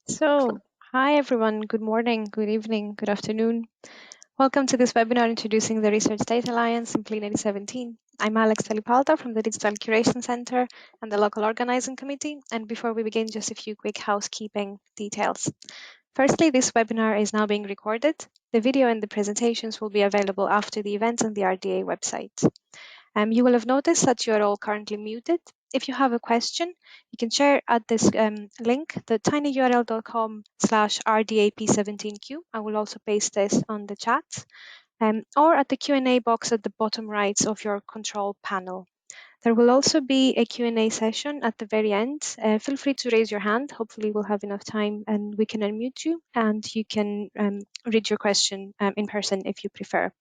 So, hi everyone, good morning, good evening, good afternoon. Welcome to this webinar introducing the Research Data Alliance in Plenary 17. I'm Alex Talipalta from the Digital Curation Center and the Local Organizing Committee. And before we begin, just a few quick housekeeping details. Firstly, this webinar is now being recorded. The video and the presentations will be available after the event on the RDA website. You will have noticed that you are all currently muted. If you have a question, you can share at this link, the tinyurl.com/rdap17q. I will also paste this on the chat, or at the Q&A box at the bottom right of your control panel. There will also be a Q&A session at the very end. Feel free to raise your hand. Hopefully we'll have enough time and we can unmute you and you can read your question in person if you prefer.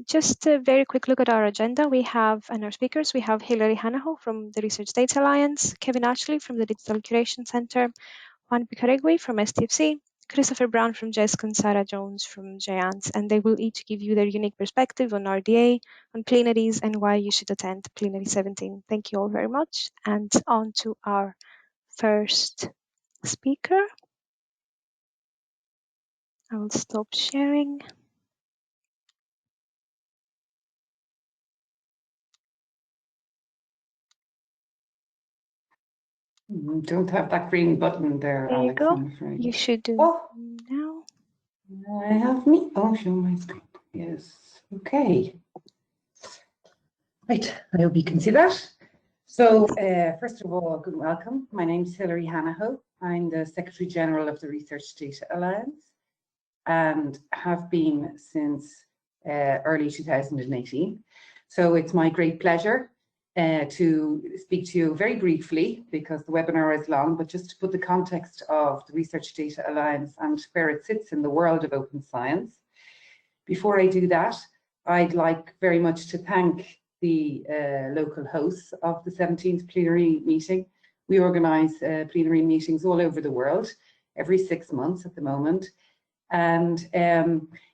Just a very quick look at our agenda. We have, and our speakers, we have Hilary Hanaho from the Research Data Alliance, Kevin Ashley from the Digital Curation Center, Juan Picaregui from STFC, Christopher Brown from JESC, and Sarah Jones from JANS, and they will each give you their unique perspective on RDA, on plenaries, and why you should attend Plenary 17. Thank you all very much, and on to our first speaker. I will stop sharing. Don't have that green button there, There Alex. you go. I'm afraid. You should do now. I have me. Oh, show my screen. Yes. Okay. Right. I hope you can see that. So, first of all, good welcome. My name is Hilary Hanaho. I'm the Secretary General of the Research Data Alliance and have been since early 2018. So it's my great pleasure to speak to you very briefly, because the webinar is long, but just to put the context of the Research Data Alliance and where it sits in the world of open science. Before I do that, I'd like very much to thank the local hosts of the 17th plenary meeting. We organise plenary meetings all over the world, every 6 months at the moment. And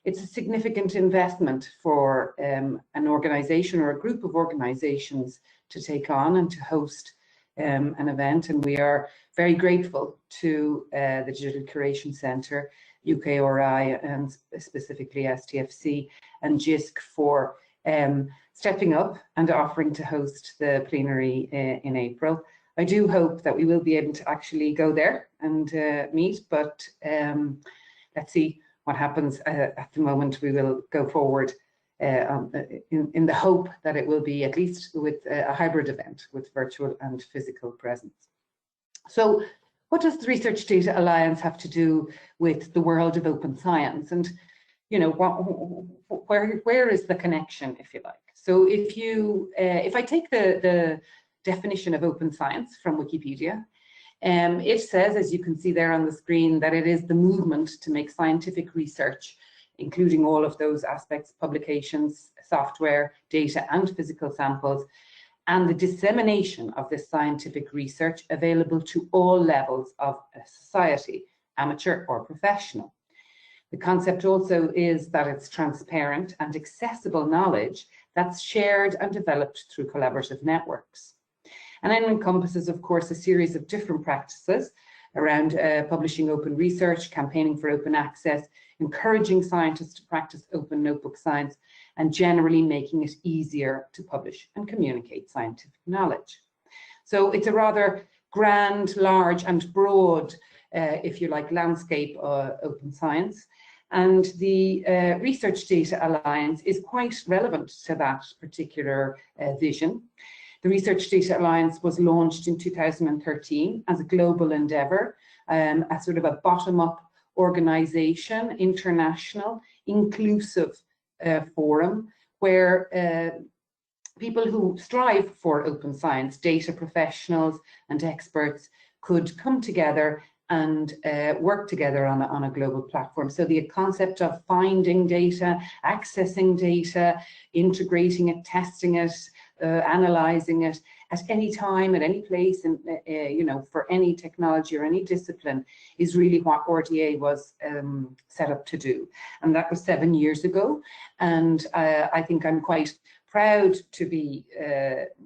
it's a significant investment for an organisation or a group of organisations to take on and to host an event. And we are very grateful to the Digital Curation Centre, UKRI, and specifically STFC and JISC for stepping up and offering to host the plenary in April. I do hope that we will be able to actually go there and meet, but let's see what happens. At the moment, we will go forward in the hope that it will be at least with a hybrid event with virtual and physical presence. So what does the Research Data Alliance have to do with the world of open science? And, you know, where is the connection, if you like? So if I take the definition of open science from Wikipedia, it says, as you can see there on the screen, that it is the movement to make scientific research, including all of those aspects, publications, software, data, and physical samples, and the dissemination of this scientific research available to all levels of society, amateur or professional. The concept also is that it's transparent and accessible knowledge that's shared and developed through collaborative networks. And it encompasses, of course, a series of different practices around publishing open research, campaigning for open access, encouraging scientists to practice open notebook science, and generally making it easier to publish and communicate scientific knowledge. So it's a rather grand, large, and broad, if you like, landscape open science. And the Research Data Alliance is quite relevant to that particular vision. The Research Data Alliance was launched in 2013 as a global endeavour, a sort of a bottom-up organisation, international, inclusive forum, where people who strive for open science, data professionals and experts, could come together and work together on a global platform. So the concept of finding data, accessing data, integrating it, testing it, analysing it at any time, at any place, and you know, for any technology or any discipline, is really what RDA was set up to do. And that was 7 years ago. And I think I'm quite proud to be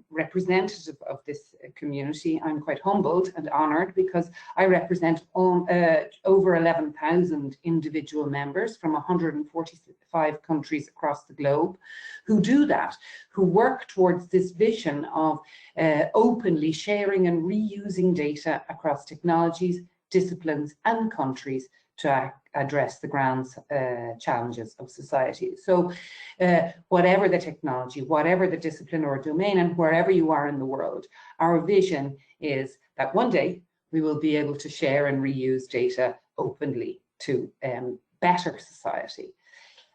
representative of this community. I'm quite humbled and honoured because I represent over 11,000 individual members from 145 countries across the globe who do that, who work towards this vision of openly sharing and reusing data across technologies, disciplines and countries to address the grand challenges of society. So whatever the technology, whatever the discipline or domain, and wherever you are in the world, our vision is that one day we will be able to share and reuse data openly to better society.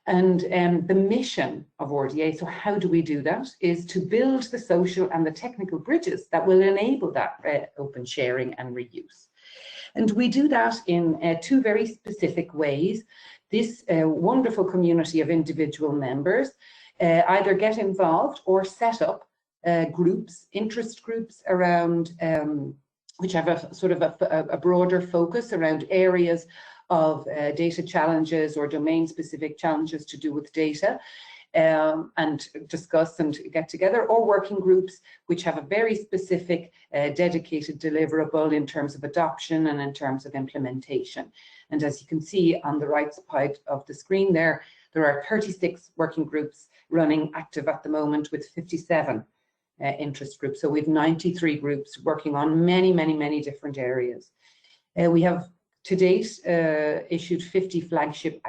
And the mission of RDA, so how do we do that, is to build the social and the technical bridges that will enable that open sharing and reuse. And we do that in two very specific ways. This wonderful community of individual members either get involved or set up groups, interest groups around, which have a sort of a broader focus around areas of data challenges or domain-specific challenges to do with data. And discuss and get together, or working groups which have a very specific dedicated deliverable in terms of adoption and in terms of implementation. And as you can see on the right side of the screen there are 36 working groups running active at the moment with 57 interest groups. So we have 93 groups working on many different areas. We have to date issued 50 flagship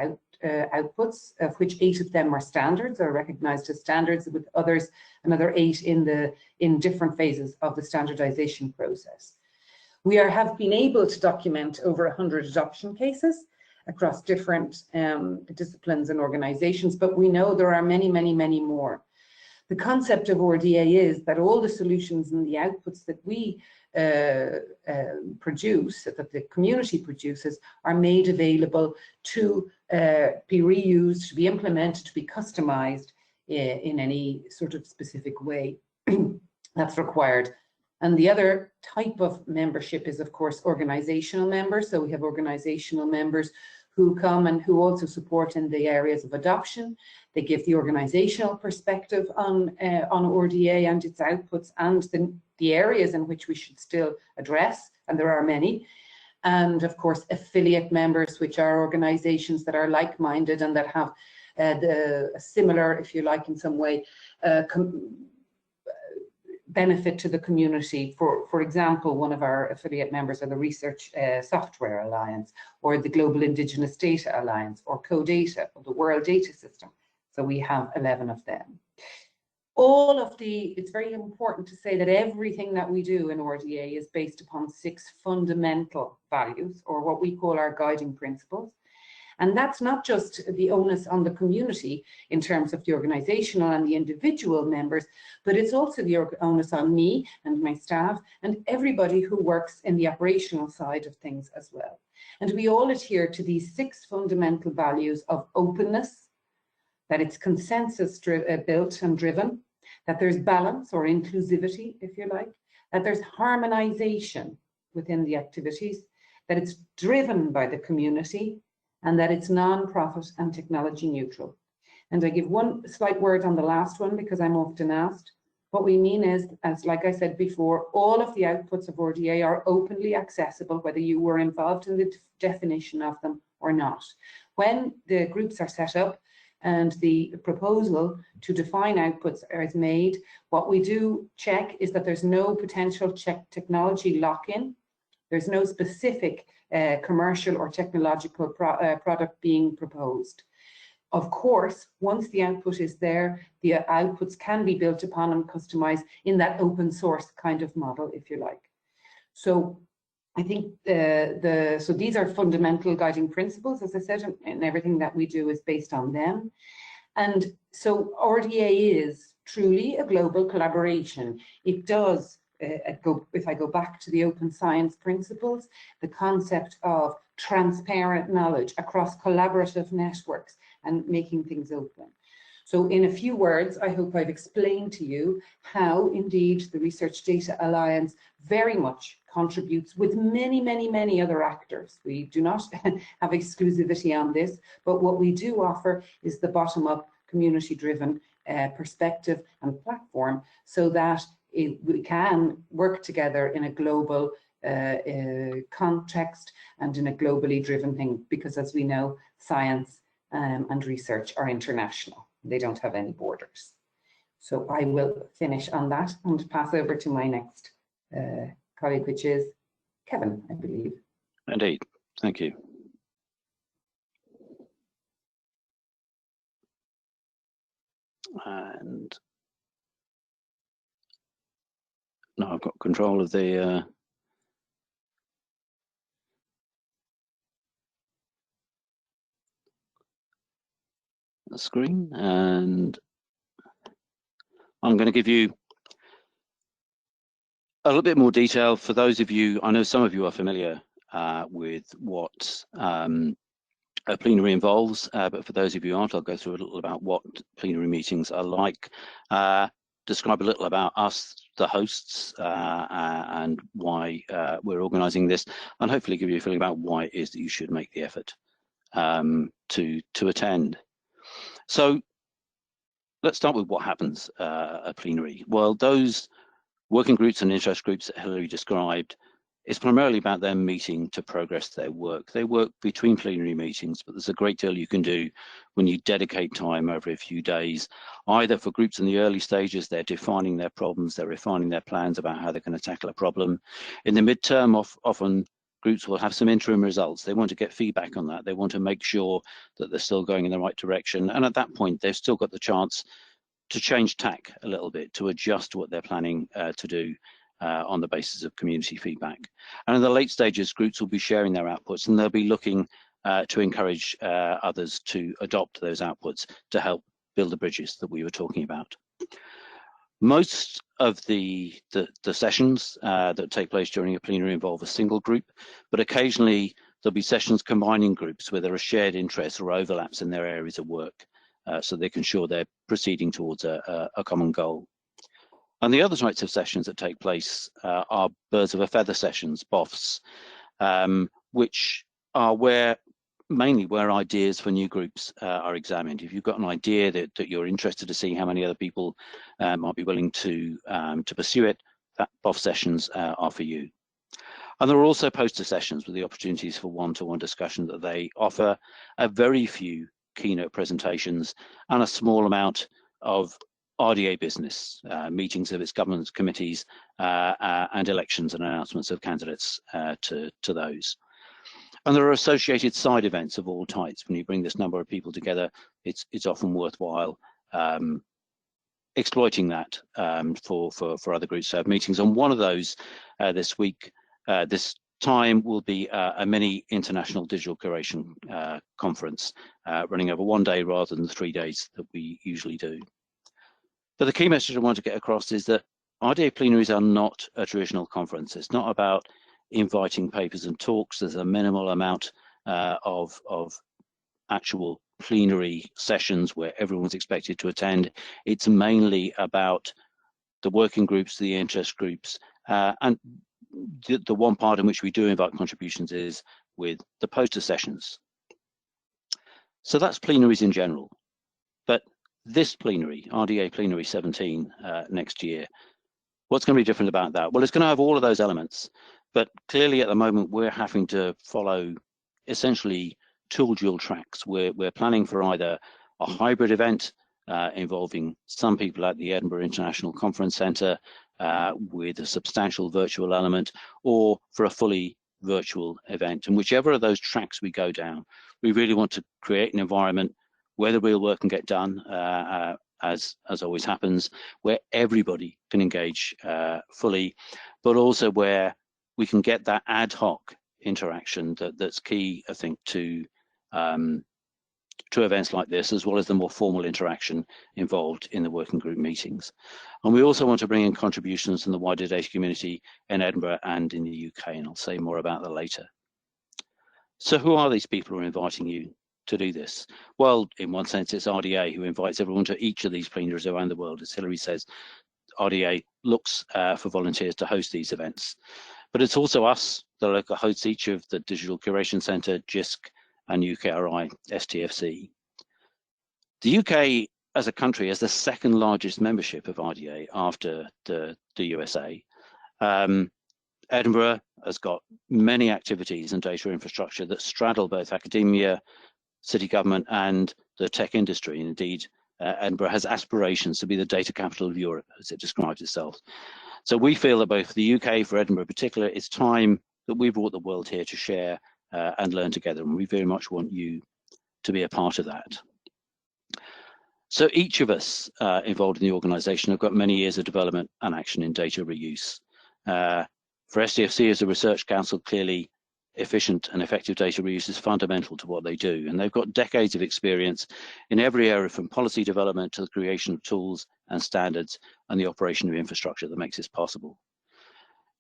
outputs, of which 8 of them are standards, are recognized as standards, with others, another 8 in different phases of the standardization process. We have been able to document over 100 adoption cases across different disciplines and organizations, but we know there are many more. The concept of RDA is that all the solutions and the outputs that we produce, that the community produces, are made available to be reused, to be implemented, to be customized in any sort of specific way that's required. And the other type of membership is, of course, organizational members. So we have organizational members who come and who also support in the areas of adoption. They give the organizational perspective on RDA and its outputs and the areas in which we should still address, and there are many. And of course, affiliate members, which are organizations that are like-minded and that have the similar, if you like, in some way, benefit to the community. For example, one of our affiliate members are the Research Software Alliance, or the Global Indigenous Data Alliance, or CODATA, or the World Data System. So we have 11 of them. It's very important to say that everything that we do in RDA is based upon 6 fundamental values, or what we call our guiding principles. And that's not just the onus on the community in terms of the organizational and the individual members, but it's also the onus on me and my staff and everybody who works in the operational side of things as well. And we all adhere to these 6 fundamental values of openness, that it's consensus built and driven, that there's balance or inclusivity, if you like, that there's harmonization within the activities, that it's driven by the community, and that it's non-profit and technology neutral. And I give one slight word on the last one because I'm often asked. What we mean is, as like I said before, all of the outputs of RDA are openly accessible, whether you were involved in the definition of them or not. When the groups are set up and the proposal to define outputs is made, what we do check is that there's no potential technology lock-in. There's no specific commercial or technological product being proposed. Of course, once the output is there, the outputs can be built upon and customized in that open source kind of model, if you like. So I think so these are fundamental guiding principles, as I said, and everything that we do is based on them. And so RDA is truly a global collaboration. It does, if I go back to the open science principles, the concept of transparent knowledge across collaborative networks and making things open. So in a few words, I hope I've explained to you how indeed the Research Data Alliance very much contributes with many other actors. We do not have exclusivity on this, but what we do offer is the bottom-up, community-driven perspective and platform, so that we can work together in a global context and in a globally driven thing, because as we know, science and research are international. They don't have any borders. So I will finish on that and pass over to my next colleague, which is Kevin, I believe. Indeed, thank you. And now I've got control of the screen, and I'm going to give you a little bit more detail for those of you. I know some of you are familiar with what a plenary involves, but for those of you who aren't, I'll go through a little about what plenary meetings are like, describe a little about us, the hosts, and why we're organising this, and hopefully give you a feeling about why it is that you should make the effort to attend. So let's start with what happens at plenary. Well, those working groups and interest groups that Hilary described, it's primarily about them meeting to progress their work. They work between plenary meetings, but there's a great deal you can do when you dedicate time over a few days, either for groups in the early stages, they're defining their problems, they're refining their plans about how they're going to tackle a problem. In the midterm, often groups will have some interim results. They want to get feedback on that. They want to make sure that they're still going in the right direction. And at that point, they've still got the chance to change tack a little bit, to adjust what they're planning to do on the basis of community feedback. And in the late stages, groups will be sharing their outputs, and they'll be looking to encourage others to adopt those outputs to help build the bridges that we were talking about. Most of the sessions that take place during a plenary involve a single group, but occasionally there'll be sessions combining groups where there are shared interests or overlaps in their areas of work, so they can ensure they're proceeding towards a common goal. And the other types of sessions that take place are birds of a feather sessions, BOFs, which are mainly where ideas for new groups are examined. If you've got an idea that you're interested to see how many other people might be willing to pursue it, that BOF sessions are for you. And there are also poster sessions with the opportunities for one-to-one discussion that they offer, a very few keynote presentations, and a small amount of RDA business, meetings of its governance committees, and elections and announcements of candidates to those. And there are associated side events of all types. When you bring this number of people together, it's often worthwhile exploiting that for other groups to have meetings. And one of those this week, this time, will be a mini international digital curation conference running over 1 day rather than the 3 days that we usually do. But the key message I want to get across is that RDA plenaries are not a traditional conference. It's not about inviting papers and talks. There's a minimal amount of actual plenary sessions where everyone's expected to attend. It's mainly about the working groups, the interest groups, and the one part in which we do invite contributions is with the poster sessions. So that's plenaries in general. But this plenary, RDA Plenary 17 next year, what's going to be different about that? Well, it's going to have all of those elements, but clearly at the moment we're having to follow essentially two dual tracks. We're planning for either a hybrid event involving some people at the Edinburgh International Conference Centre with a substantial virtual element, or for a fully virtual event. And whichever of those tracks we go down, we really want to create an environment where the real work can get done, as always happens, where everybody can engage fully, but also where we can get that ad hoc interaction that's key, I think, to events like this, as well as the more formal interaction involved in the working group meetings. And we also want to bring in contributions from the wider data community in Edinburgh and in the UK, and I'll say more about that later. So who are these people who are inviting you to do this? Well, in one sense, it's RDA who invites everyone to each of these plenaries around the world. As Hilary says, RDA looks for volunteers to host these events. But it's also us, the local hosts, each of the Digital Curation Centre, JISC, and UKRI, STFC. The UK as a country, as the second largest membership of RDA after the USA. Edinburgh has got many activities and data infrastructure that straddle both academia, city government and the tech industry. And indeed, Edinburgh has aspirations to be the data capital of Europe, as it describes itself. So we feel that both for the UK, for Edinburgh in particular, it's time that we brought the world here to share and learn together. And we very much want you to be a part of that. So each of us involved in the organisation have got many years of development and action in data reuse. For SDFC as a research council, clearly efficient and effective data reuse is fundamental to what they do. And they've got decades of experience in every area from policy development to the creation of tools and standards and the operation of infrastructure that makes this possible.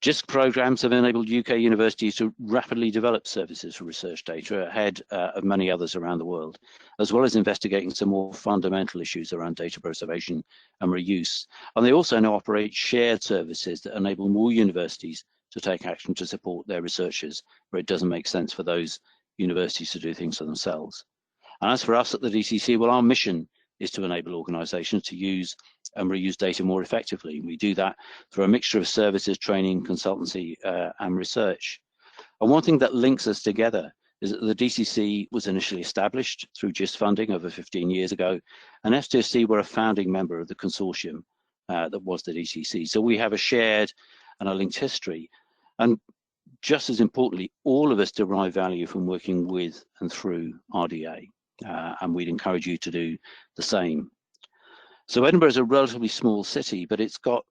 JISC programs have enabled UK universities to rapidly develop services for research data ahead of many others around the world, as well as investigating some more fundamental issues around data preservation and reuse. And they also now operate shared services that enable more universities to take action to support their researchers where it doesn't make sense for those universities to do things for themselves. And as for us at the DCC, well, our mission is to enable organisations to use and reuse data more effectively. We do that through a mixture of services, training, consultancy, and research. And one thing that links us together is that the DCC was initially established through JISC funding over 15 years ago, and SDFC were a founding member of the consortium that was the DCC. So we have a shared and a linked history. And just as importantly, all of us derive value from working with and through RDA, and we'd encourage you to do the same. So Edinburgh is a relatively small city, but it's got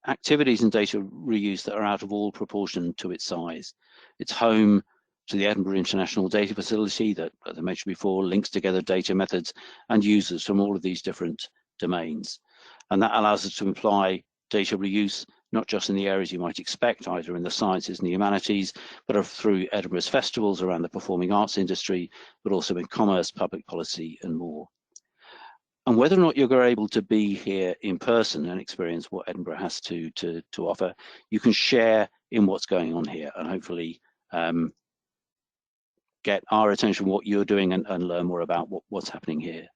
activities and data reuse that are out of all proportion to its size. It's home to the Edinburgh International Data Facility that, as I mentioned before, links together data methods and users from all of these different domains. And that allows us to apply data reuse, not just in the areas you might expect, either in the sciences and the humanities, but through Edinburgh's festivals around the performing arts industry, but also in commerce, public policy, and more. And whether or not you're able to be here in person and experience what Edinburgh has to offer, you can share in what's going on here and hopefully get our attention what you're doing and learn more about what's happening here.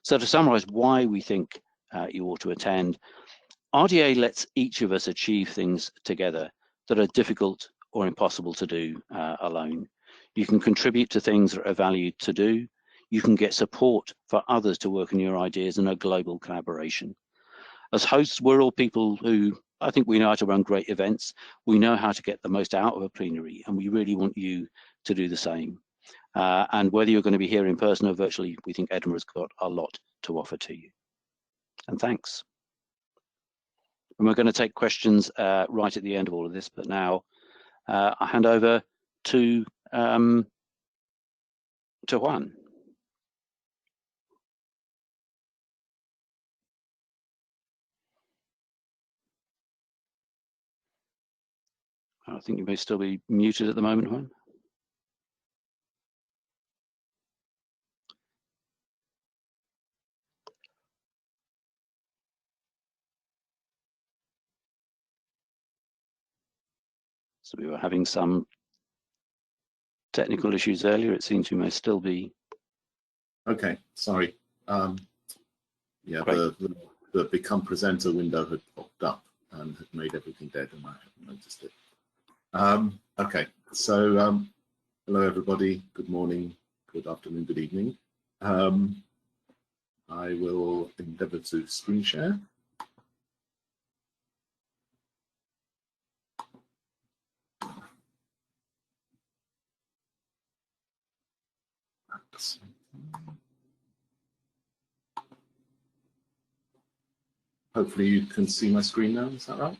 So to summarize why we think you ought to attend, RDA lets each of us achieve things together that are difficult or impossible to do alone. You can contribute to things that are valued to do. You can get support for others to work on your ideas in a global collaboration. As hosts, we're all people who I think we know how to run great events. We know how to get the most out of a plenary, and we really want you to do the same. And whether you're going to be here in person or virtually, we think Edinburgh's got a lot to offer to you. And thanks. And we're going to take questions right at the end of all of this, but now I hand over to Juan. I think you may still be muted at the moment, Juan. So we were having some technical issues earlier. It seems we may still be. Okay, sorry. Yeah, the become presenter window had popped up and had made everything dead, and I hadn't noticed it. Okay, so hello everybody. Good morning, good afternoon, good evening. I will endeavour to screen share. Hopefully you can see my screen now, is that right?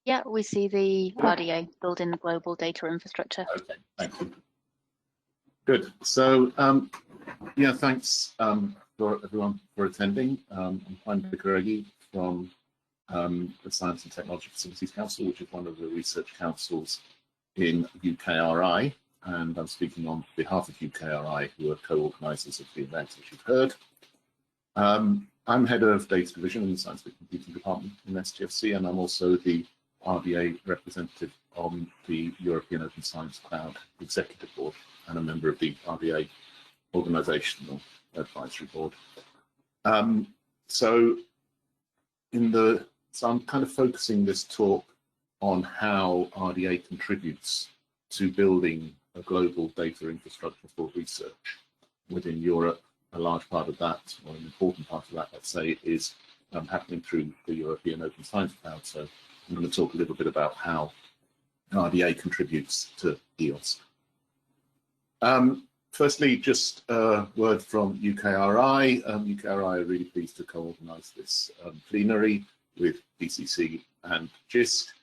Yeah, we see the RDA, Building Global Data Infrastructure. Okay, thank you. Good. So, yeah, thanks for everyone for attending. I'm Plenary from the Science and Technology Facilities Council, which is one of the research councils in UKRI, and I'm speaking on behalf of UKRI, who are co-organisers of the event, as you've heard. I'm head of data division in the scientific computing department in SDFC, and I'm also the RDA representative on the European Open Science Cloud Executive Board and a member of the RDA organizational advisory board. So I'm kind of focusing this talk on how RDA contributes to building a global data infrastructure for research within Europe. A large part of that, or an important part of that, let's say, is happening through the European Open Science Cloud. So I'm going to talk a little bit about how RDA contributes to EOS. Firstly, just a word from UKRI. UKRI are really pleased to co-organise this plenary with BCC and GIST,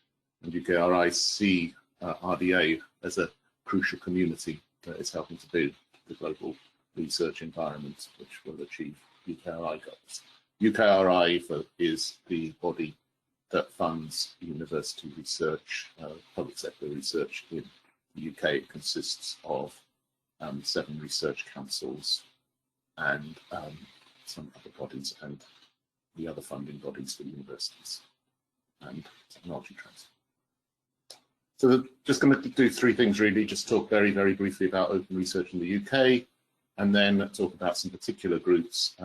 and UKRI see RDA as a crucial community that is helping to build the global research environment which will achieve UKRI goals. UKRI is the body that funds university research, public sector research in the UK. It consists of 7 research councils and some other bodies and the other funding bodies for universities and technology transfer. So we're just going to do 3 things really, just talk very, very briefly about open research in the UK, and then talk about some particular groups,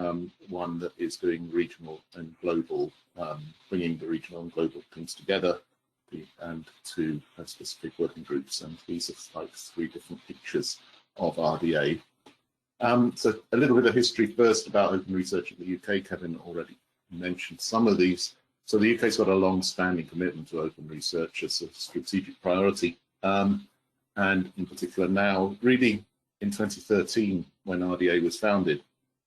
one that is doing regional and global, bringing the regional and global things together, and 2 specific working groups. And these are like 3 different pictures of RDA. So a little bit of history first about open research in the UK. Kevin already mentioned some of these. So the UK's got a long-standing commitment to open research as a strategic priority, and in particular now, really in 2013, when RDA was founded,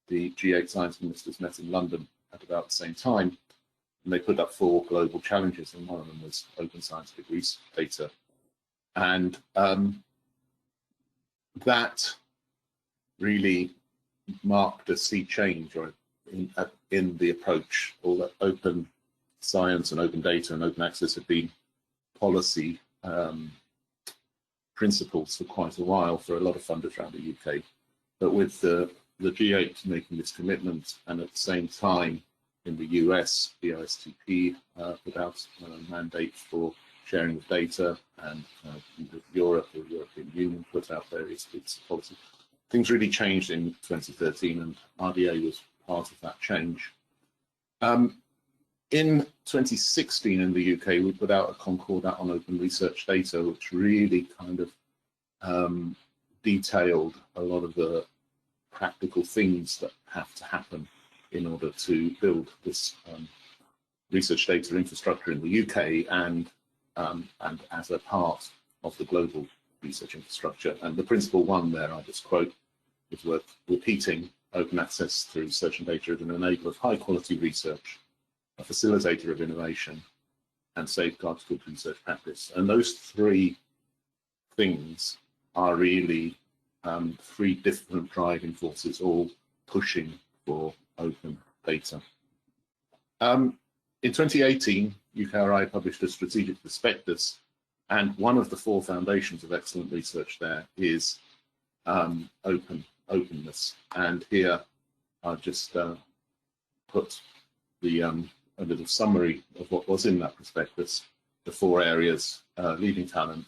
the G8 science ministers met in London at about the same time, and they put up 4 global challenges, and one of them was open scientific research data. And that really marked a sea change in the approach. All that open science and open data and open access have been policy principles for quite a while for a lot of funders around the UK. But with the G8 making this commitment, and at the same time in the US, the OSTP put out a mandate for sharing of data, and Europe, the European Union, put out various bits of policy. Things really changed in 2013, and RDA was part of that change. In 2016 in the UK, we put out a Concordat on open research data, which really kind of detailed a lot of the practical things that have to happen in order to build this research data infrastructure in the UK and as a part of the global research infrastructure. And the principle 1 there, I just quote, is worth repeating: open access through research and data is an enabler of high quality research, a facilitator of innovation, and safeguards good research practice. And those 3 things are really 3 different driving forces, all pushing for open data. In 2018, UKRI published a strategic prospectus, and one of the 4 foundations of excellent research there is openness. And here I've just put the a little summary of what was in that prospectus: the 4 areas: leading talent,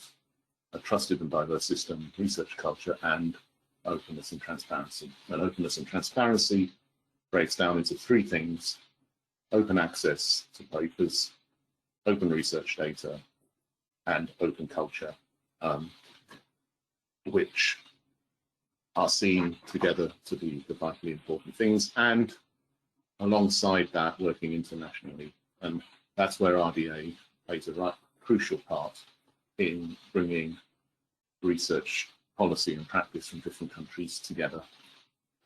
a trusted and diverse system, research culture, and openness and transparency. And openness and transparency breaks down into 3 things: open access to papers, open research data, and open culture, which are seen together to be the vitally important things, and alongside that, working internationally. And that's where RDA plays a crucial part in bringing research policy and practice from different countries together.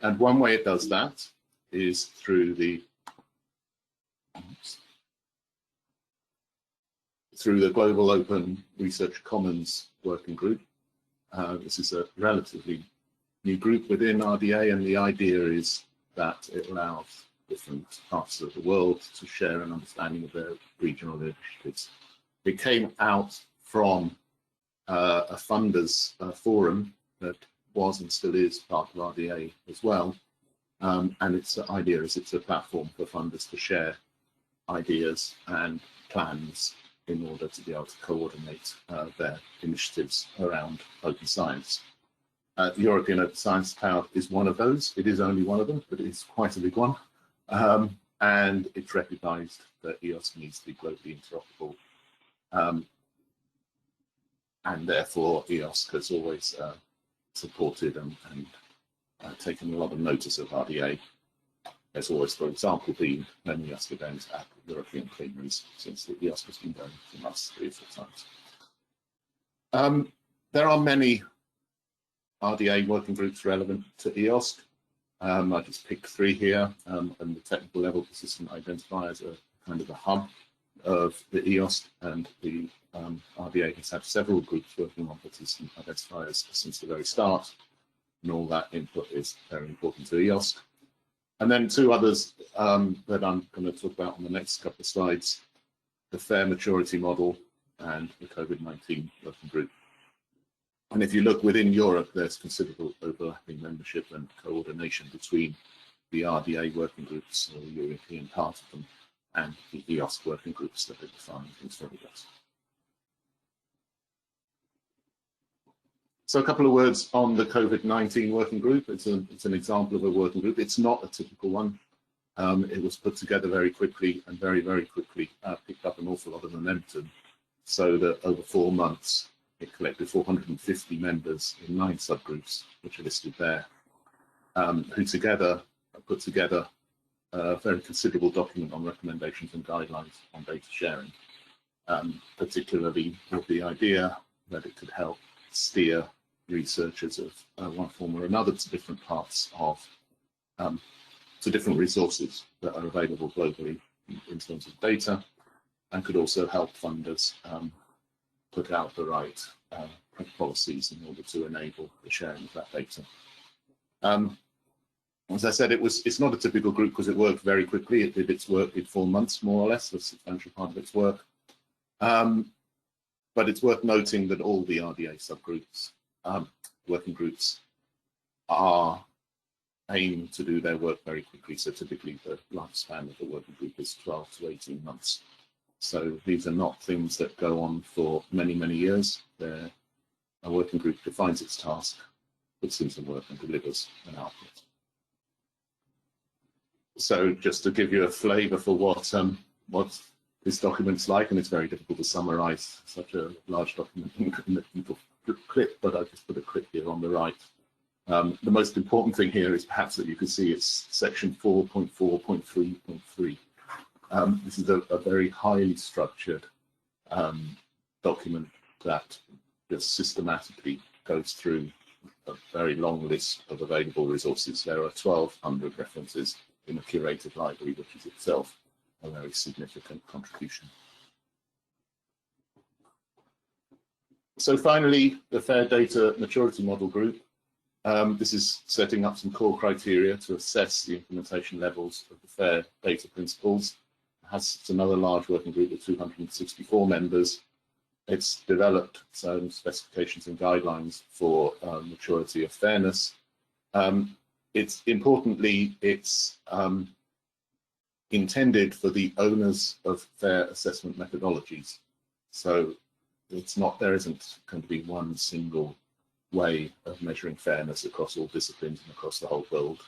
And one way it does that is through the Global Open Research Commons Working Group. This is a relatively new group within RDA, and the idea is that it allows different parts of the world to share an understanding of their regional initiatives. It came out from a funders forum that was and still is part of RDA as well, and its idea is it's a platform for funders to share ideas and plans in order to be able to coordinate their initiatives around open science. The European Open Science Cloud is one of those. It is only one of them, but it's quite a big one. And it's recognized that EOSC needs to be globally interoperable. And therefore, EOSC has always supported and taken a lot of notice of RDA. There's always, for example, been many EOSC events at European plenaries since the EOSC has been going for the last 3 or 4 times. There are many RDA working groups relevant to EOSC. I just picked 3 here, and the technical level persistent identifiers are kind of the hub of the EOSC, and the RDA has had several groups working on persistent identifiers since the very start, and all that input is very important to EOSC. And then 2 others that I'm going to talk about on the next couple of slides, the FAIR maturity model and the COVID-19 working group. And if you look within Europe, there's considerable overlapping membership and coordination between the RDA working groups, or the European part of them, and the EOSC working groups that are defined in EOSC. So a couple of words on the COVID-19 working group. It's an example of a working group. It's not a typical one. It was put together very quickly and very, very quickly picked up an awful lot of momentum, so that over 4 months, it collected 450 members in 9 subgroups, which are listed there, who together put together a very considerable document on recommendations and guidelines on data sharing, particularly with the idea that it could help steer researchers of one form or another to different parts of, to different resources that are available globally in terms of data, and could also help funders put out the right policies in order to enable the sharing of that data. As I said, it's not a typical group because it worked very quickly. It did its work in 4 months, more or less, a substantial part of its work. But it's worth noting that all the RDA subgroups, working groups, are aimed to do their work very quickly. So typically the lifespan of the working group is 12 to 18 months. So these are not things that go on for many, many years. A working group defines its task, puts in some work, and delivers an output. So just to give you a flavour for what this document's like, and it's very difficult to summarise such a large document in a little clip, but I just put a clip here on the right. The most important thing here is perhaps that you can see it's section 4.4.3.3. This is a very highly structured document that just systematically goes through a very long list of available resources. There are 1,200 references in a curated library, which is itself a very significant contribution. So finally, the FAIR Data Maturity Model Group. This is setting up some core criteria to assess the implementation levels of the FAIR data principles. It's another large working group with 264 members. It's developed its own specifications and guidelines for maturity of fairness. It's intended for the owners of fair assessment methodologies. So there isn't going to be one single way of measuring fairness across all disciplines and across the whole world.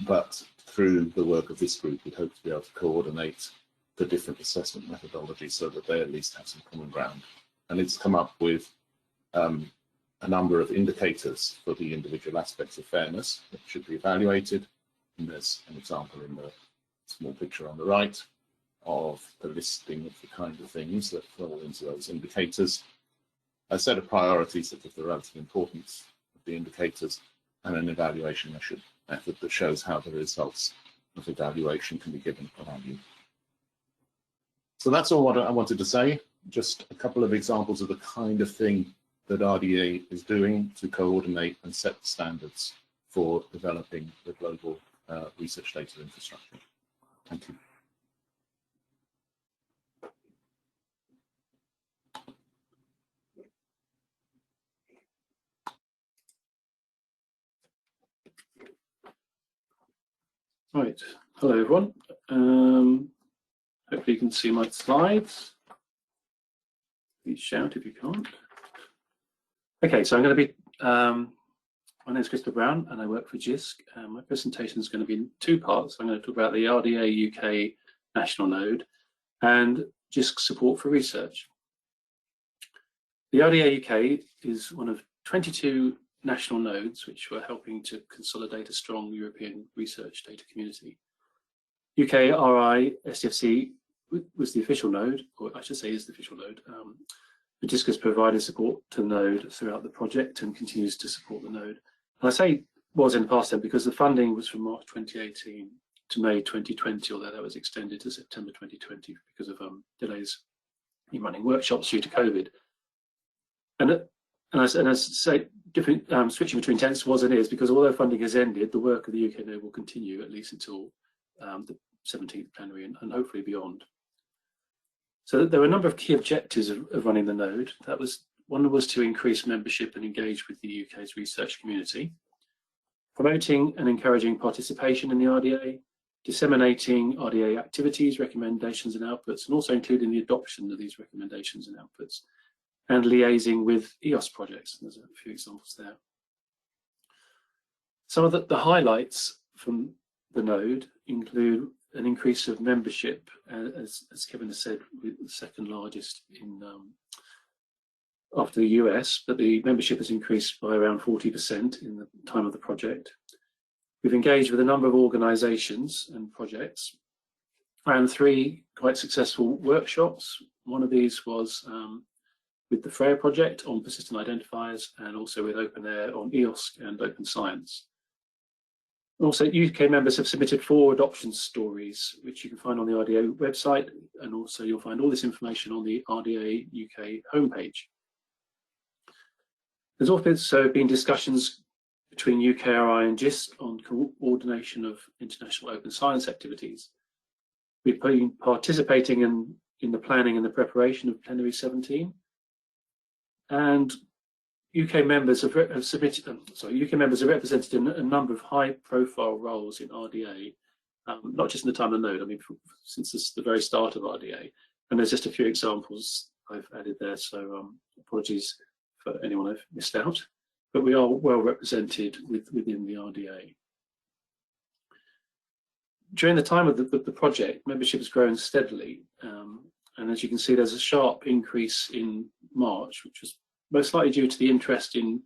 But through the work of this group, we hope to be able to coordinate the different assessment methodologies so that they at least have some common ground. And it's come up with a number of indicators for the individual aspects of fairness that should be evaluated. And there's an example in the small picture on the right of the listing of the kind of things that fall into those indicators, a set of priorities such as the relative importance of the indicators, and an evaluation method that shows how the results of evaluation can be given a value. So that's all what I wanted to say. Just a couple of examples of the kind of thing that RDA is doing to coordinate and set standards for developing the global research data infrastructure. Thank you. Right, hello everyone. Hopefully you can see my slides. Please shout if you can't. Okay, so I'm going to be My name is Christopher Brown and I work for JISC. My presentation is going to be in two parts. I'm going to talk about the RDA UK national node and JISC support for research. The RDA UK is one of 22 national nodes which were helping to consolidate a strong European research data community. UK RI SDFC was the official node, or I should say is the official node. But JISC has provided support to the node throughout the project and continues to support the node. And I say was in the past then because the funding was from March 2018 to May 2020, although that was extended to September 2020 because of delays in running workshops due to COVID. And as I say, different switching between tense was and is, because although funding has ended, the work of the UK node will continue at least until the 17th plenary and hopefully beyond. So there were a number of key objectives of running the node. One was to increase membership and engage with the UK's research community, promoting and encouraging participation in the RDA, disseminating RDA activities, recommendations and outputs, and also including the adoption of these recommendations and outputs, and liaising with EOS projects. There's a few examples there. Some of the highlights from the node include an increase of membership, as Kevin has said, with the second largest in after the US, but the membership has increased by around 40% in the time of the project. We've engaged with a number of organisations and projects, ran 3 quite successful workshops. One of these was with the Freya project on persistent identifiers, and also with OpenAir on EOS and Open Science. Also, UK members have submitted 4 adoption stories, which you can find on the RDA website, and also you'll find all this information on the RDA UK homepage. There's also been discussions between UKRI and JISC on coordination of international open science activities. We've been participating in the planning and the preparation of Plenary 17, and UK members are represented in a number of high-profile roles in RDA, not just in the time of the node. I mean, since the very start of RDA, and there's just a few examples I've added there. So apologies for anyone I've missed out, but we are well represented within the RDA. During the time of the project, membership has grown steadily, and as you can see, there's a sharp increase in March, which was most likely due to the interest in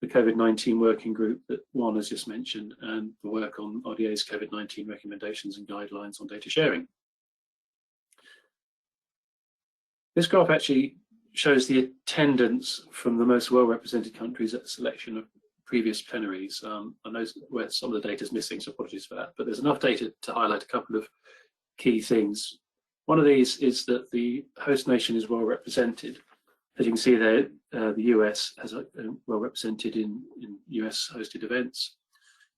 the COVID-19 working group that Juan has just mentioned, and the work on RDA's COVID-19 recommendations and guidelines on data sharing. This graph actually shows the attendance from the most well-represented countries at the selection of previous plenaries. I know where some of the data is missing, so apologies for that, but there's enough data to highlight a couple of key things. One of these is that the host nation is well represented. As you can see there, the US has well represented in US hosted events,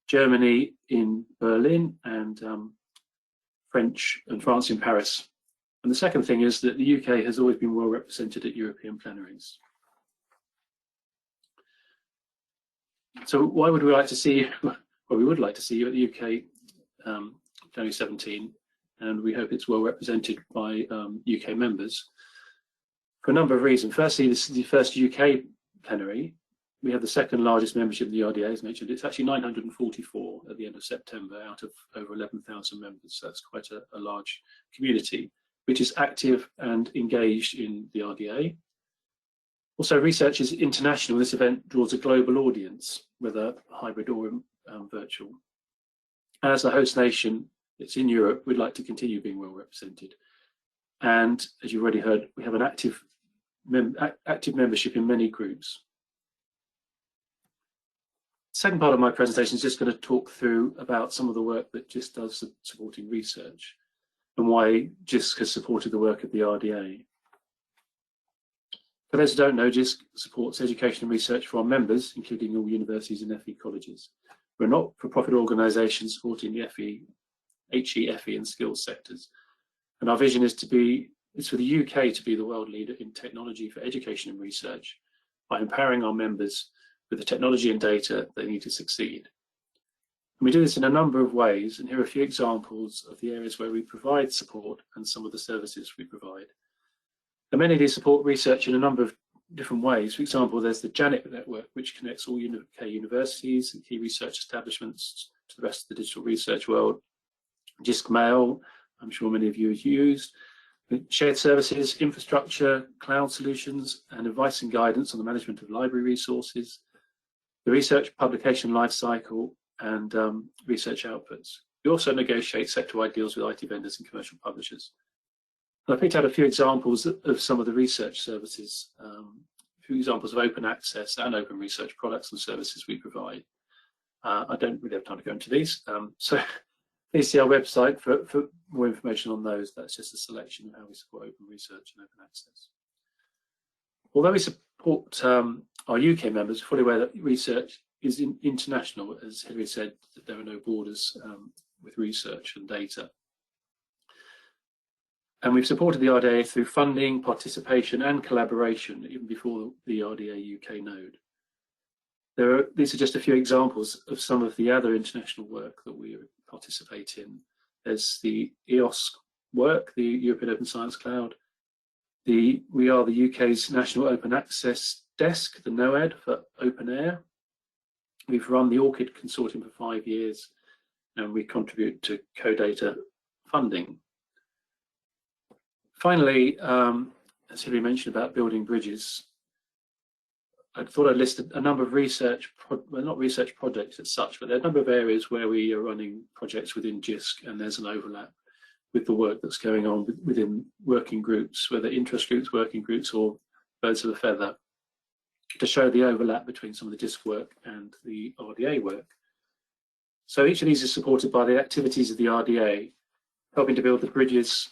Germany in Berlin, and France in Paris. And the second thing is that the UK has always been well represented at European plenaries. So why would we like to see you? Well, we would like to see you at the UK Plenary 17, and we hope it's well represented by UK members for a number of reasons. Firstly, this is the first UK plenary. We have the second largest membership of the RDA, as mentioned. It's actually 944 at the end of September out of over 11,000 members. So that's quite a large community, which is active and engaged in the RDA. Also, research is international. This event draws a global audience, whether hybrid or virtual. As the host nation, it's in Europe, we'd like to continue being well represented. And as you've already heard, we have an active membership in many groups. Second part of my presentation is just going to talk through about some of the work that JISC does supporting research and why JISC has supported the work of the RDA. For those who don't know, JISC supports education and research for our members, including all universities and FE colleges. We're a not-for-profit organisation supporting the HE, FE and skills sectors. And our vision is for the UK to be the world leader in technology for education and research by empowering our members with the technology and data they need to succeed. And we do this in a number of ways, and here are a few examples of the areas where we provide support and some of the services we provide. And many of these support research in a number of different ways. For example, there's the JANET network, which connects all UK universities and key research establishments to the rest of the digital research world. JISC Mail, I'm sure many of you have used. Shared services, infrastructure, cloud solutions, and advice and guidance on the management of library resources, the research publication lifecycle, and research outputs. We also negotiate sector-wide deals with IT vendors and commercial publishers. And I picked out a few examples of some of the research services, a few examples of open access and open research products and services we provide. I don't really have time to go into these, so please see our website for more information on those. That's just a selection of how we support open research and open access. Although we support our UK members, fully aware that research is international, as Hilary said, that there are no borders with research and data. And we've supported the RDA through funding, participation and collaboration, even before the RDA UK node. These are just a few examples of some of the other international work that we participate in. There's the EOS work, the European Open Science Cloud. We are the UK's National Open Access Desk, the NOAD for Open Air. We've run the ORCID Consortium for 5 years, and we contribute to CoData funding. Finally, as Hilary mentioned about building bridges, I thought I'd list a number of research, well, not research projects as such, but there are a number of areas where we are running projects within JISC, and there's an overlap with the work that's going on within working groups, whether interest groups, working groups, or birds of a feather, to show the overlap between some of the JISC work and the RDA work. So each of these is supported by the activities of the RDA, helping to build the bridges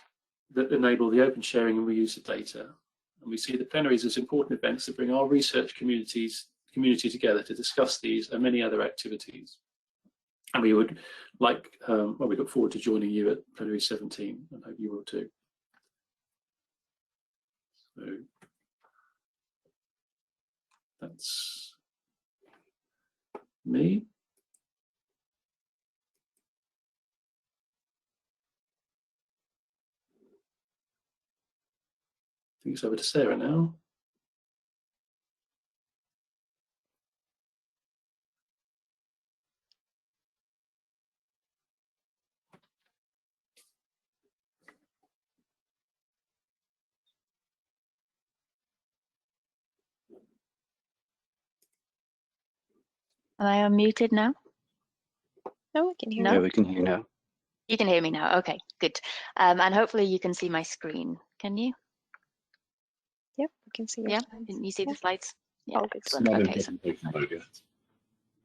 that enable the open sharing and reuse of data. And we see the plenaries as important events that bring our research community together to discuss these and many other activities. And we would like, well, we look forward to joining you at Plenary 17, and hope you will too. So that's me. I think it's over to Sarah now. Am I unmuted now? No, we can hear No? Yeah, we can hear you now. You can hear me now. Okay, good. And hopefully you can see my screen. Can you? Yep, we can see your Yeah, slides. can you see Yeah. the slides? Yeah, All good. It's excellent. not in Okay, so presentation mode yet.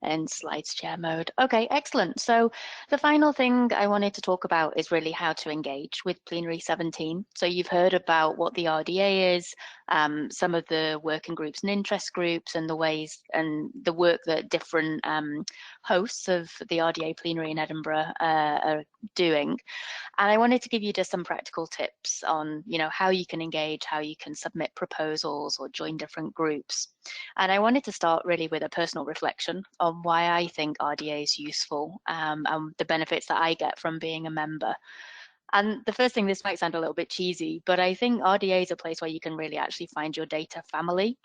and slides share mode. Okay, excellent. So the final thing I wanted to talk about is really how to engage with Plenary 17. So you've heard about what the RDA is, some of the working groups and interest groups, and the ways and the work that different hosts of the RDA Plenary in Edinburgh are doing. And I wanted to give you just some practical tips on, how you can engage, how you can submit proposals or join different groups. And I wanted to start really with a personal reflection on why I think RDA is useful and the benefits that I get from being a member. And the first thing, this might sound a little bit cheesy, but I think RDA is a place where you can really actually find your data family.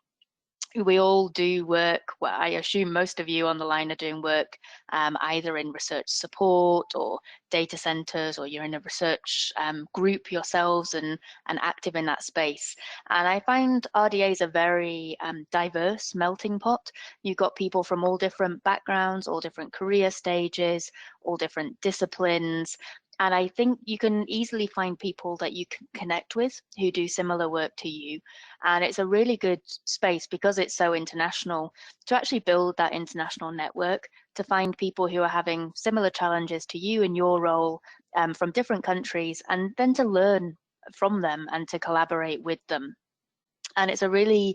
We all do work, well, I assume most of you on the line are doing work either in research support or data centers, or you're in a research group yourselves and active in that space. And I find RDA is a very diverse melting pot. You've got people from all different backgrounds, all different career stages, all different disciplines. And I think you can easily find people that you can connect with who do similar work to you. And it's a really good space, because it's so international, to actually build that international network, to find people who are having similar challenges to you in your role from different countries, and then to learn from them and to collaborate with them. And it's a really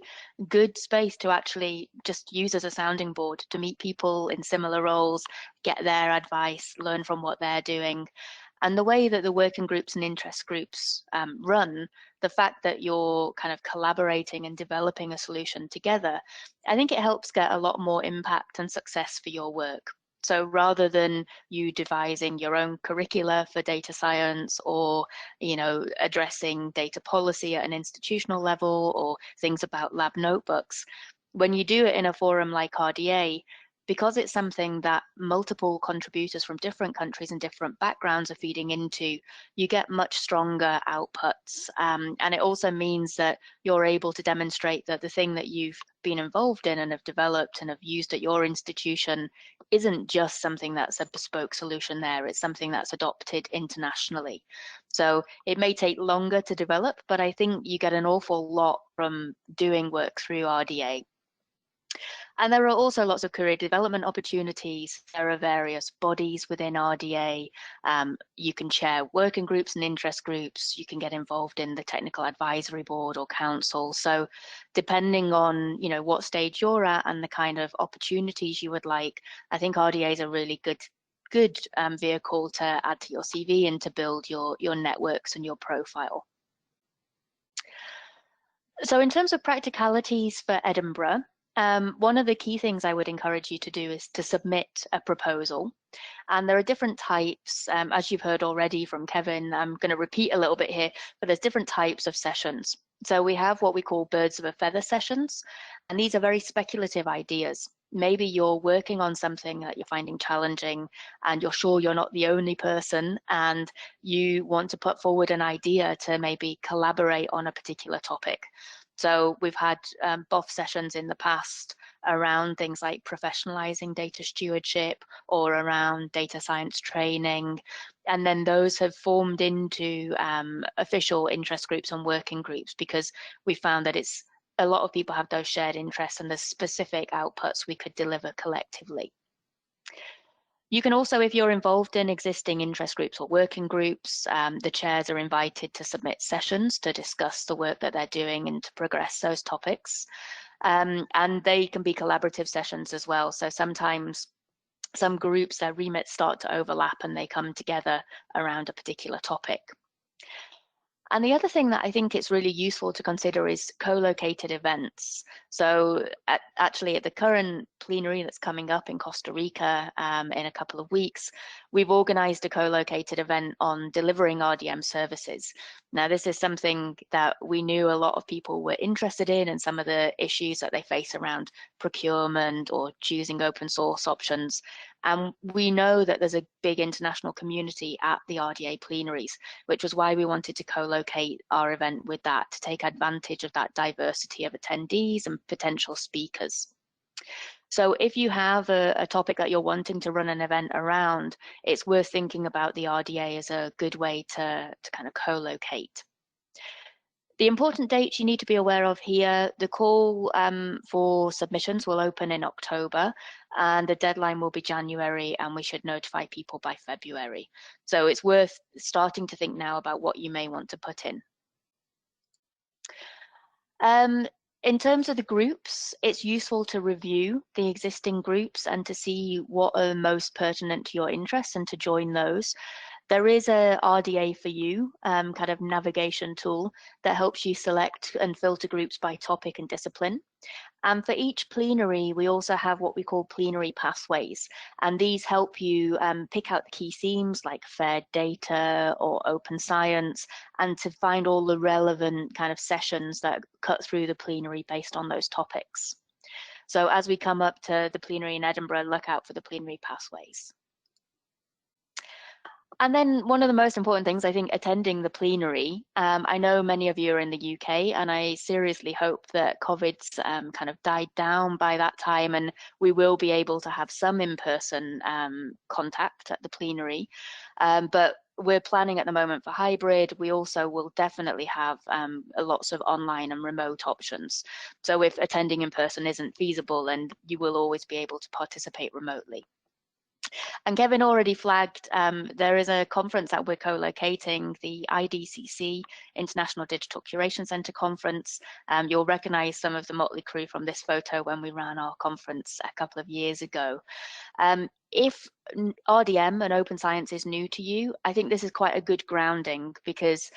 good space to actually just use as a sounding board, to meet people in similar roles, get their advice, learn from what they're doing. And the way that the working groups and interest groups run, the fact that you're kind of collaborating and developing a solution together, I think it helps get a lot more impact and success for your work. So rather than you devising your own curricula for data science, or addressing data policy at an institutional level, or things about lab notebooks, when you do it in a forum like RDA, because it's something that multiple contributors from different countries and different backgrounds are feeding into, you get much stronger outputs. And it also means that you're able to demonstrate that the thing that you've been involved in and have developed and have used at your institution isn't just something that's a bespoke solution there, it's something that's adopted internationally. So it may take longer to develop, but I think you get an awful lot from doing work through RDA. And there are also lots of career development opportunities. There are various bodies within RDA. You can chair working groups and interest groups. You can get involved in the technical advisory board or council. So depending on what stage you're at and the kind of opportunities you would like, I think RDA is a really good vehicle to add to your CV and to build your networks and your profile. So in terms of practicalities for Edinburgh, one of the key things I would encourage you to do is to submit a proposal. And there are different types, as you've heard already from Kevin. I'm going to repeat a little bit here, but there's different types of sessions. So we have what we call birds of a feather sessions, and these are very speculative ideas. Maybe you're working on something that you're finding challenging and you're sure you're not the only person, and you want to put forward an idea to maybe collaborate on a particular topic. So we've had BOF sessions in the past around things like professionalizing data stewardship or around data science training. And then those have formed into official interest groups and working groups, because we found that a lot of people have those shared interests and the specific outputs we could deliver collectively. You can also, if you're involved in existing interest groups or working groups, the chairs are invited to submit sessions to discuss the work that they're doing and to progress those topics. And they can be collaborative sessions as well. So sometimes some groups, their remits start to overlap and they come together around a particular topic. And the other thing that I think it's really useful to consider is co-located events. So actually at the current plenary that's coming up in Costa Rica in a couple of weeks, we've organized a co-located event on delivering RDM services. Now, this is something that we knew a lot of people were interested in, and some of the issues that they face around procurement or choosing open source options. And we know that there's a big international community at the RDA plenaries, which was why we wanted to co-locate our event with that, to take advantage of that diversity of attendees and potential speakers. So if you have a topic that you're wanting to run an event around, it's worth thinking about the RDA as a good way to kind of co-locate. The important dates you need to be aware of here: the call for submissions will open in October, and the deadline will be January, and we should notify people by February. So it's worth starting to think now about what you may want to put in. In terms of the groups, it's useful to review the existing groups and to see what are most pertinent to your interests and to join those. There is a RDA for you kind of navigation tool that helps you select and filter groups by topic and discipline. And for each plenary, we also have what we call plenary pathways. And these help you pick out the key themes like fair data or open science, and to find all the relevant kind of sessions that cut through the plenary based on those topics. So as we come up to the plenary in Edinburgh, look out for the plenary pathways. And then one of the most important things, I think, attending the plenary. I know many of you are in the UK, and I seriously hope that COVID's kind of died down by that time, and we will be able to have some in-person contact at the plenary. But we're planning at the moment for hybrid. We also will definitely have lots of online and remote options. So if attending in person isn't feasible, then you will always be able to participate remotely. And Kevin already flagged, there is a conference that we're co-locating, the IDCC, International Digital Curation Centre Conference. You'll recognise some of the motley crew from this photo when we ran our conference a couple of years ago. If RDM and open science is new to you, I think this is quite a good grounding, because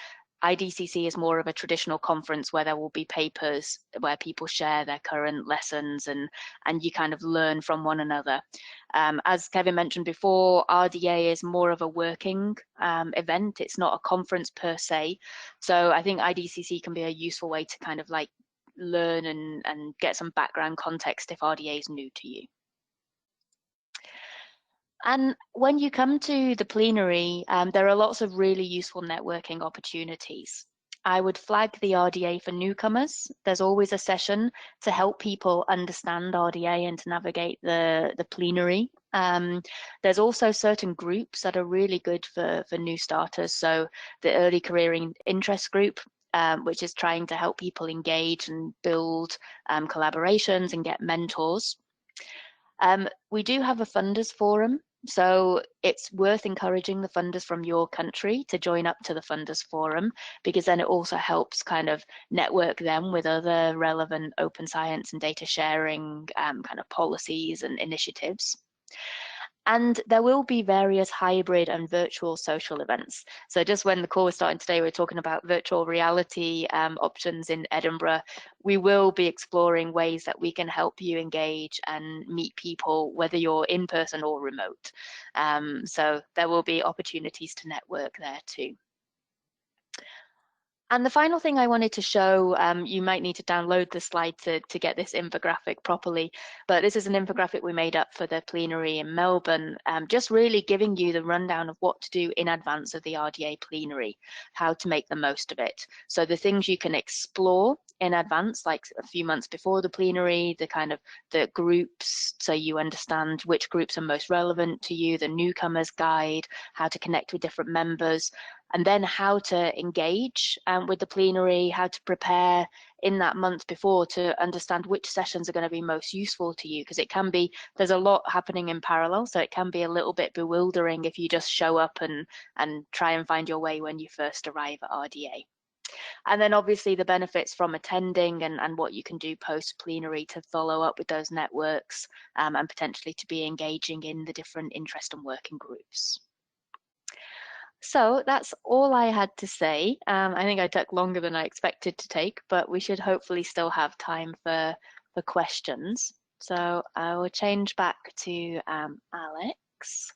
IDCC is more of a traditional conference where there will be papers where people share their current lessons and you kind of learn from one another. As Kevin mentioned before, RDA is more of a working event. It's not a conference per se. So I think IDCC can be a useful way to kind of like learn and get some background context if RDA is new to you. And when you come to the plenary, there are lots of really useful networking opportunities. I would flag the RDA for newcomers. There's always a session to help people understand RDA and to navigate the plenary. There's also certain groups that are really good for new starters. So the Early Career Interest Group, which is trying to help people engage and build collaborations and get mentors. We do have a funders forum, so it's worth encouraging the funders from your country to join up to the funders forum, because then it also helps kind of network them with other relevant open science and data sharing kind of policies and initiatives. And there will be various hybrid and virtual social events. So just when the call was starting today, we were talking about virtual reality options in Edinburgh. We will be exploring ways that we can help you engage and meet people, whether you're in person or remote. So there will be opportunities to network there too. And the final thing I wanted to show, you might need to download the slide to get this infographic properly, but this is an infographic we made up for the plenary in Melbourne, just really giving you the rundown of what to do in advance of the RDA plenary, how to make the most of it. So the things you can explore in advance, like a few months before the plenary, the kind of the groups, so you understand which groups are most relevant to you, the newcomers guide, how to connect with different members, and then how to engage with the plenary, how to prepare in that month before to understand which sessions are going to be most useful to you, because it can be, there's a lot happening in parallel, so it can be a little bit bewildering if you just show up and try and find your way when you first arrive at RDA. And then obviously the benefits from attending and what you can do post plenary to follow up with those networks and potentially to be engaging in the different interest and working groups. So that's all I had to say. I think I took longer than I expected to take, but we should hopefully still have time for questions. So I will change back to Alex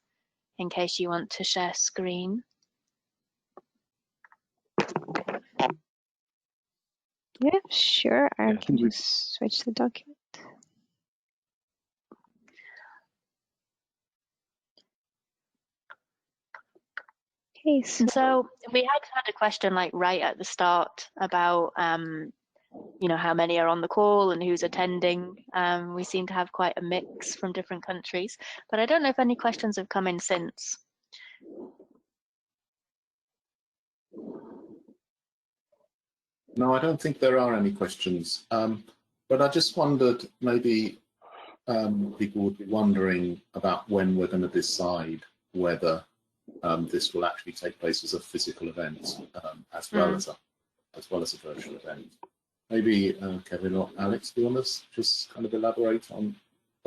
in case you want to share screen. Yeah, sure. I can just switch the document. Okay, so we had a question like right at the start about you know, how many are on the call and who's attending. We seem to have quite a mix from different countries, but I don't know if any questions have come in since. No, I don't think there are any questions, but I just wondered, maybe people would be wondering about when we're going to decide whether this will actually take place as a physical event as well as a virtual event. Maybe Kevin or Alex, do you want to just kind of elaborate on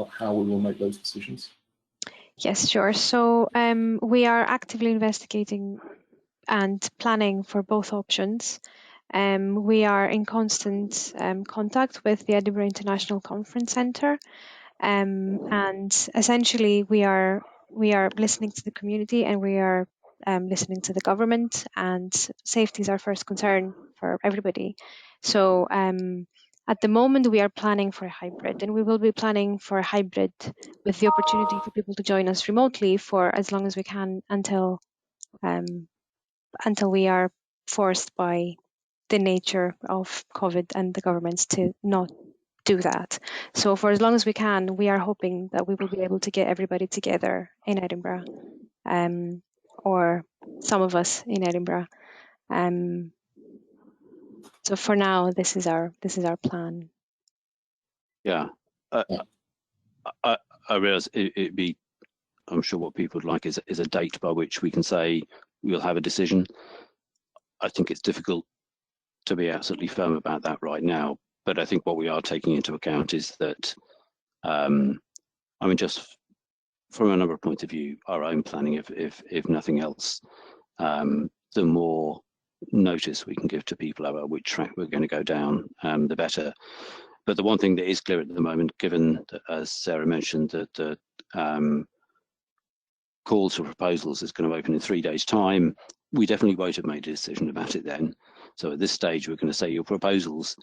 how we will make those decisions? Yes, sure. So we are actively investigating and planning for both options. We are in constant contact with the Edinburgh International Conference Centre, and essentially we are listening to the community, and we are listening to the government, and safety is our first concern for everybody. So at the moment we are planning for a hybrid, and we will be planning for a hybrid with the opportunity for people to join us remotely for as long as we can until we are forced by the nature of COVID and the governments to not do that. So for as long as we can, we are hoping that we will be able to get everybody together in Edinburgh, or some of us in Edinburgh. So for now, this is our plan. Yeah, I realise it'd be, I'm sure what people would like is a date by which we can say we'll have a decision. I think it's difficult to be absolutely firm about that right now, but I think what we are taking into account is that, I mean, just from a number of points of view, our own planning, if nothing else, the more notice we can give to people about which track we're going to go down, the better. But the one thing that is clear at the moment, given that, as Sarah mentioned, that the calls for proposals is going to open in 3 days' time, we definitely won't have made a decision about it then. So at this stage, we're going to say your proposals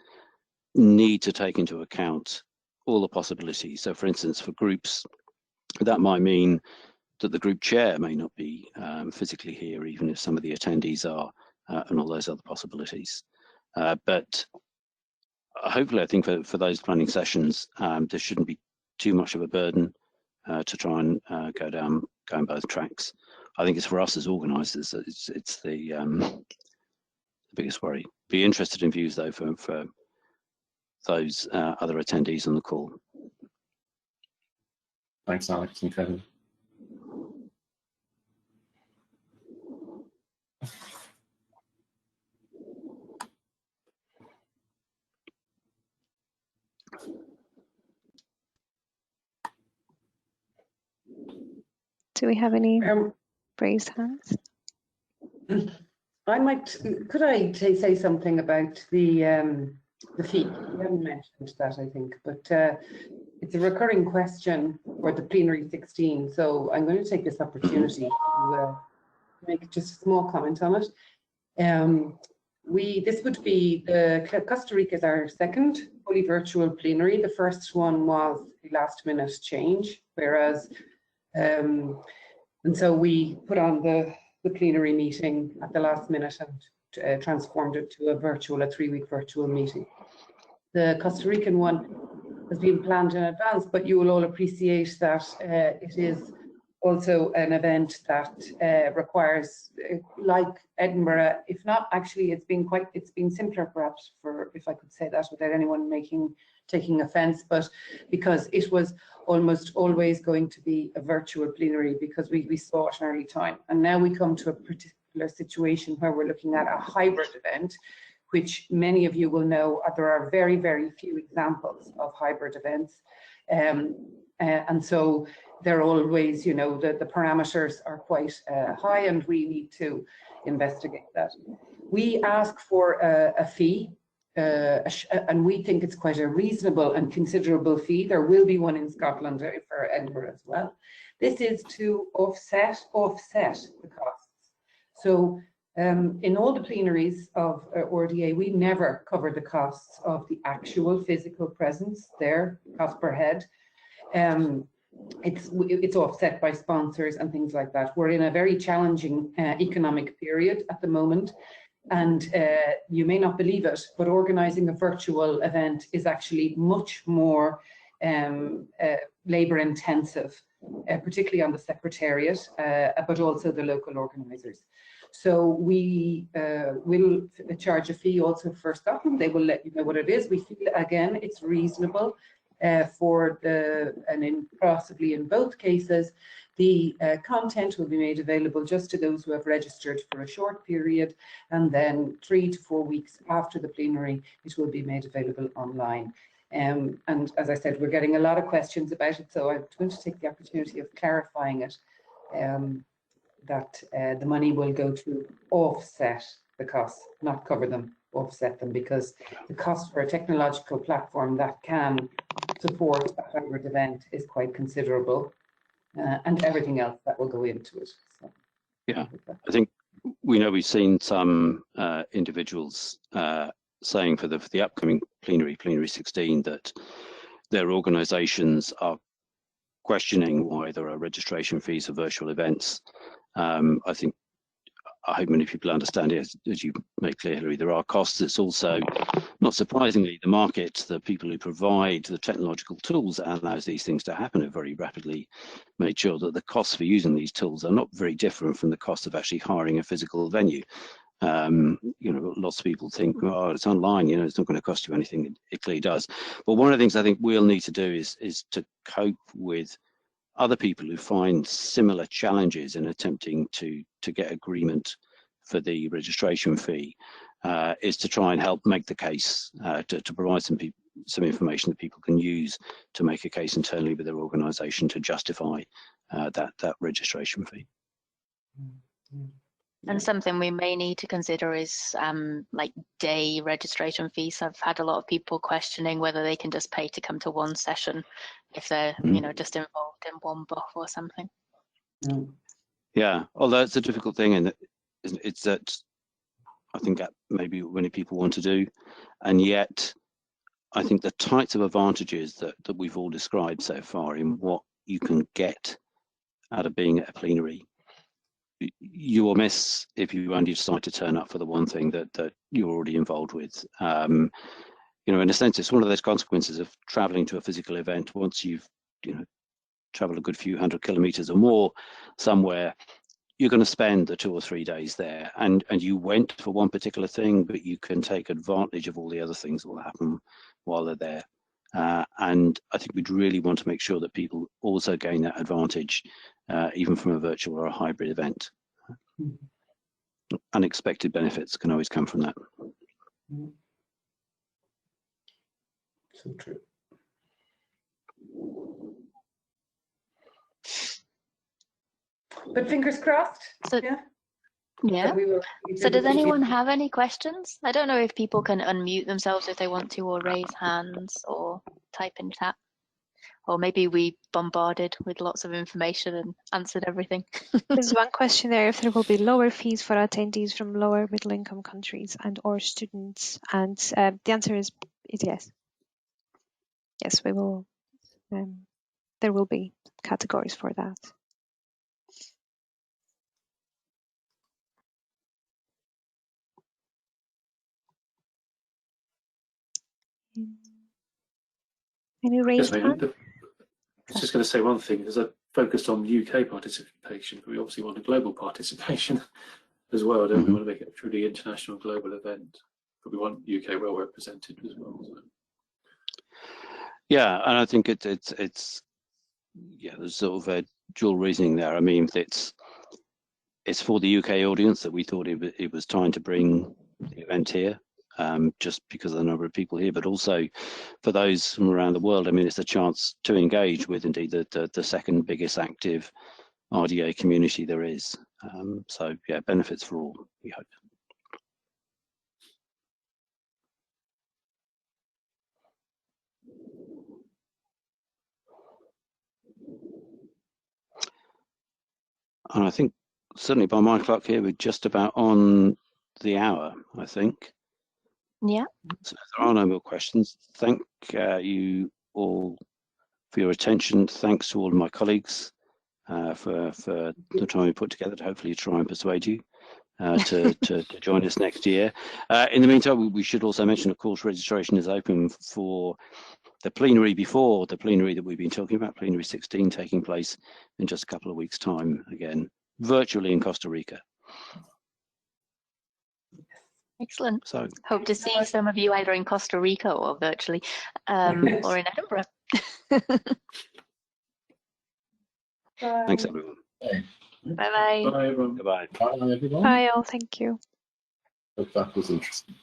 need to take into account all the possibilities. So for instance, for groups, that might mean that the group chair may not be physically here, even if some of the attendees are, and all those other possibilities. But hopefully, I think for those planning sessions, there shouldn't be too much of a burden to try and go down both tracks. I think it's for us as organisers, it's the biggest worry. Be interested in views though for those other attendees on the call. Thanks, Alex and Kevin. Do we have any raised hands? Could I say something about the fee? We haven't mentioned that, I think, but it's a recurring question for the Plenary 16. So I'm going to take this opportunity to make just a small comment on it. This would be Costa Rica is our second fully virtual plenary. The first one was a last-minute change, whereas and so we put on the plenary meeting at the last minute and transformed it to a 3-week virtual meeting. The Costa Rican one has been planned in advance, but you will all appreciate that it is also an event that requires, like Edinburgh, if not actually, it's been simpler perhaps, for, if I could say that without anyone taking offence, but because it was almost always going to be a virtual plenary because we saw it in early time. And now we come to a particular situation where we're looking at a hybrid event, which many of you will know there are very, very few examples of hybrid events. And so they're always, you know, the parameters are quite high, and we need to investigate that. We ask for a fee, and we think it's quite a reasonable and considerable fee. There will be one in Scotland for Edinburgh as well. This is to offset the costs. So in all the plenaries of RDA, we never cover the costs of the actual physical presence there, cost per head. It's offset by sponsors and things like that. We're in a very challenging economic period at the moment, and you may not believe it, but organising a virtual event is actually much more labour intensive, particularly on the Secretariat, but also the local organisers. So we will charge a fee also for Scotland. They will let you know what it is. We feel, again, it's reasonable possibly in both cases, the content will be made available just to those who have registered for a short period, and then 3 to 4 weeks after the plenary, it will be made available online. And as I said, we're getting a lot of questions about it, so I'm going to take the opportunity of clarifying it, that the money will go to offset the costs, not cover them, offset them, because the cost for a technological platform that can support a hybrid event is quite considerable, and everything else that will go into it. So, yeah, I think we've seen some individuals saying for the upcoming plenary 16 that their organisations are questioning why there are registration fees for virtual events. I hope many people understand it, as you made clear, Hilary, there are costs. It's also, not surprisingly, the market, the people who provide the technological tools that allows these things to happen have very rapidly made sure that the costs for using these tools are not very different from the cost of actually hiring a physical venue. You know, lots of people think, oh, it's online, you know, it's not going to cost you anything. It clearly does. But one of the things I think we'll need to do is to cope with other people who find similar challenges in attempting to get agreement for the registration fee, is to try and help make the case, to provide some information that people can use to make a case internally with their organisation to justify that registration fee. And something we may need to consider is like day registration fees. I've had a lot of people questioning whether they can just pay to come to one session if they're, you know, just involved in one buff or something. Yeah, although it's a difficult thing, and it's that I think that maybe many people want to do, and yet I think the types of advantages that we've all described so far in what you can get out of being at a plenary, you will miss if you only decide to turn up for the one thing that you're already involved with. You know, in a sense, it's one of those consequences of traveling to a physical event. Once you've, you know, traveled a good few 100 kilometers or more somewhere, you're going to spend the 2 or 3 days there, and you went for one particular thing, but you can take advantage of all the other things that will happen while they're there. And I think we'd really want to make sure that people also gain that advantage, even from a virtual or a hybrid event. Unexpected benefits can always come from that. So true. But fingers crossed. So, yeah. So does anyone have any questions? I don't know if people can unmute themselves if they want to, or raise hands, or type in chat. Or maybe we bombarded with lots of information and answered everything. There's one question there, if there will be lower fees for attendees from lower middle income countries and or students, and the answer is yes. Yes, we will. There will be categories for that. Any raised hand? I was just going to say one thing, is I focused on UK participation, but we obviously want a global participation as well, don't we? Want to make it a truly international global event, but we want UK well represented as well. So. Yeah, and I think it's yeah, there's sort of a dual reasoning there. I mean, it's for the UK audience that we thought it was time to bring the event here, just because of the number of people here, but also for those from around the world. I mean, it's a chance to engage with indeed the second biggest active RDA community there is. So yeah, benefits for all, we hope. And I think certainly by my clock here, we're just about on the hour, I think. Yeah. So if there are no more questions, thank you all for your attention. Thanks to all of my colleagues for the time we put together to hopefully try and persuade you to join us next year. In the meantime, we should also mention, of course, registration is open for the plenary before the plenary that we've been talking about, plenary 16, taking place in just a couple of weeks' time, again, virtually in Costa Rica. Excellent. So hope to see some of you either in Costa Rica or virtually, or in Edinburgh. thanks, everyone. Bye-bye. Bye, everyone. Goodbye. Bye, everyone. Bye all, thank you. Hope that was interesting.